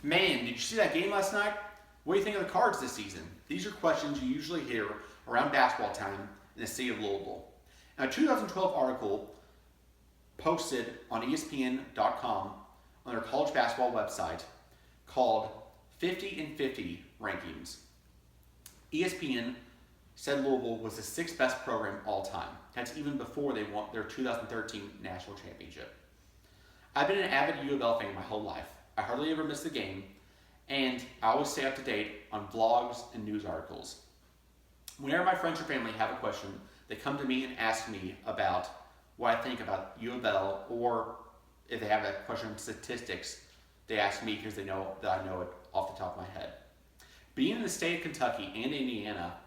Man, did you see that game last night? What do you think of the Cards this season? These are questions you usually hear around basketball time in the city of Louisville. Now, a 2012 article posted on ESPN.com on their college basketball website called 50 and 50 Rankings. ESPN said Louisville was the sixth best program all time. That's even before they won their 2013 national championship. I've been an avid U of L fan my whole life. I hardly ever miss a game, and I always stay up to date on vlogs and news articles. Whenever my friends or family have a question, they come to me and ask me about what I think about U of L, or if they have a question on statistics, they ask me because they know that I know it off the top of my head. Being in the state of Kentucky and Indiana,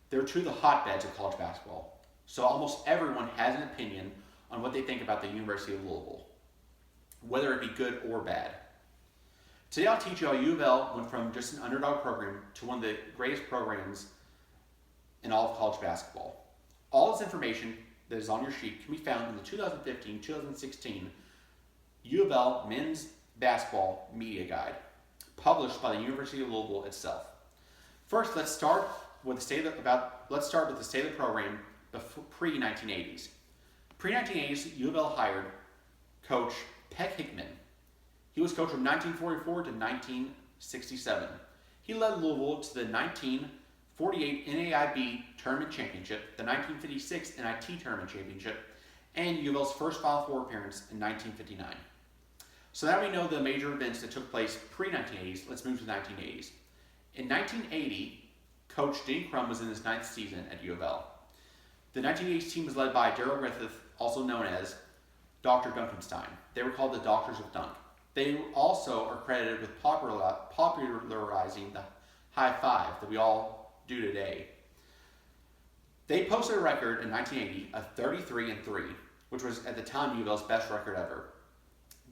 they're two of the hotbeds of college basketball. So almost everyone has an opinion on what they think about the University of Louisville, whether it be good or bad. Today I'll teach you how U of L went from just an underdog program to one of the greatest programs in all of college basketball. All this information that is on your sheet can be found in the 2015-2016 U of L Men's Basketball Media Guide, published by the University of Louisville itself. First, let's start with the state of the program pre-1980s. Pre-1980s, U of L hired coach Peck Hickman. He was coach from 1944 to 1967. He led Louisville to the 1948 NAIB Tournament Championship, the 1956 NIT Tournament Championship, and U of L's first Final Four appearance in 1959. So now we know the major events that took place pre-1980s. Let's move to the 1980s. In 1980, Coach Denny Crum was in his ninth season at U of L. The 1980s team was led by Darrell Griffith, also known as Dr. Duncanstein. They were called the Doctors of Dunk. They also are credited with popularizing the high five that we all do today. They posted a record in 1980 of 33-3, which was at the time U of L's best record ever.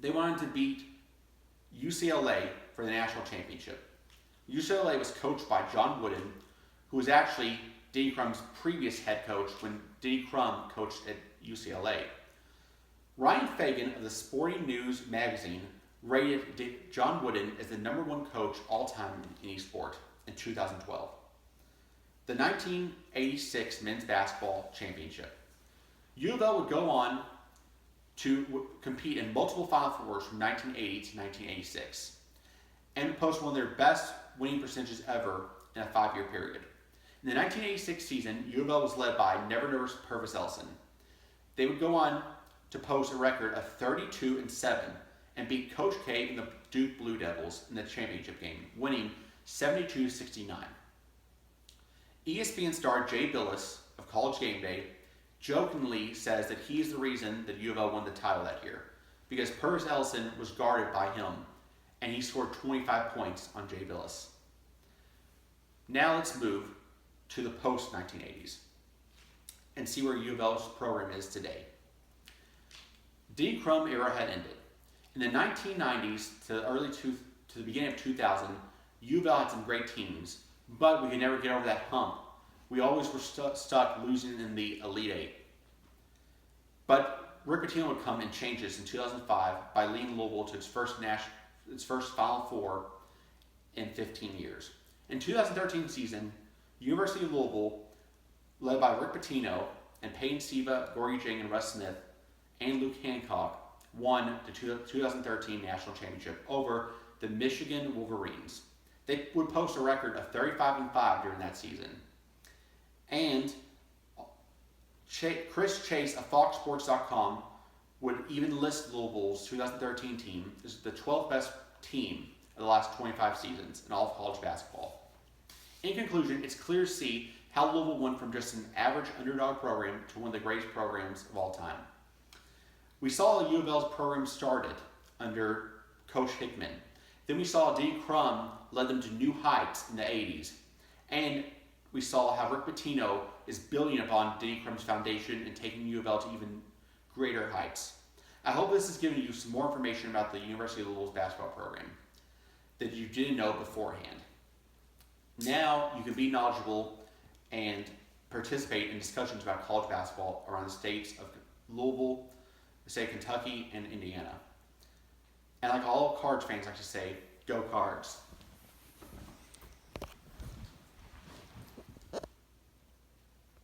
They wanted to beat UCLA for the national championship. UCLA was coached by John Wooden, who was actually Denny Crum's previous head coach when Denny Crum coached at UCLA. Ryan Fagan of the Sporting News magazine rated John Wooden as the #1 coach all time in any sport in 2012. The 1986 Men's Basketball Championship. U of L would go on to compete in multiple Final Fours from 1980 to 1986 and post one of their best winning percentages ever in a 5-year period. In the 1986 season, U of L was led by never nervous Purvis Ellison. They would go on to post a record of 32-7 and beat Coach K and the Duke Blue Devils in the championship game, winning 72-69. ESPN star Jay Billis of College Game Day jokingly says that he is the reason that U of L won the title that year, because Purvis Ellison was guarded by him, and he scored 25 points on Jay Billis. Now let's move to the post-1980s and see where U of L's program is today. Denny Crum era had ended. In the 1990s to the beginning of 2000, U of L had some great teams, but we could never get over that hump. We always were stuck losing in the Elite Eight. But Rick Pitino would come and change this in 2005 by leading Louisville to its first Final Four in 15 years. In 2013 season, University of Louisville, led by Rick Pitino and Peyton Siva, Gorgie Jang, and Russ Smith, and Luke Hancock, won the 2013 national championship over the Michigan Wolverines. They would post a record of 35-5 during that season. And Chris Chase of FoxSports.com would even list Louisville's 2013 team as the 12th best team of the last 25 seasons in all of college basketball. In conclusion, it's clear to see how Louisville went from just an average underdog program to one of the greatest programs of all time. We saw U of L's program started under Coach Hickman. Then we saw Denny Crum led them to new heights in the 80s. And we saw how Rick Pitino is building upon Denny Crum's foundation and taking U of L to even greater heights. I hope this has given you some more information about the University of Louisville's basketball program that you didn't know beforehand. Now you can be knowledgeable and participate in discussions about college basketball around the states of Louisville, the state of Kentucky, and Indiana. And like all Cards fans like to say, go Cards.